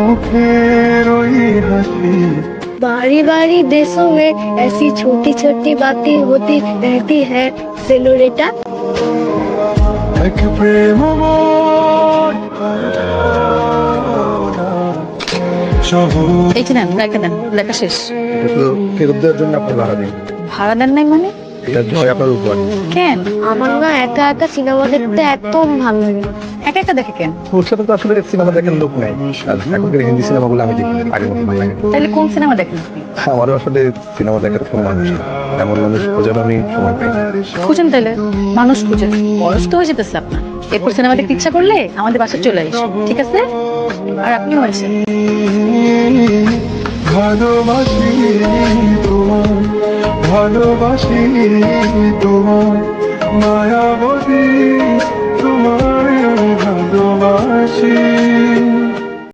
মুখের ওই হাসি बारी बारी देशों में ऐसी छोटी छोटी बातें होती रहती है सेलोरेटा। এক প্রেম শহর এই যে নেন লেখা দেন, লেখা শেষ। এটা তো ফেরত দেওয়ার জন্য আপনার ভাড়া দিন। ভাড়া দেন নাই মানে? এটা জয় আপনার উপর। কেন? আমার না একা একা সিনেমা দেখতে একদম ভালো লাগে না। একা একা দেখে কেন? ওর সাথে তো আসলে সিনেমা দেখার লোক নাই। আর এখনকার হিন্দি সিনেমাগুলো আমি দেখি না, আগের মতো ভালো লাগে না। তাহলে কোন সিনেমা দেখেন আপনি? আমারও আসলে সিনেমা দেখার কোনো মানুষ নেই। এমন মানুষ খোঁজার আমি সময় পাই না। খুঁজেন তাহলে, মানুষ খুঁজেন। বয়স তো হয়ে যেতেছে আপনার, এরপর সিনেমা দেখতে ইচ্ছা করলে আমাদের বাসায় চলে আসে, ঠিক আছে? আর আপনিও আসেন। ভালোবাসি তোমার ভালোবাসি তোমার মায়াবতী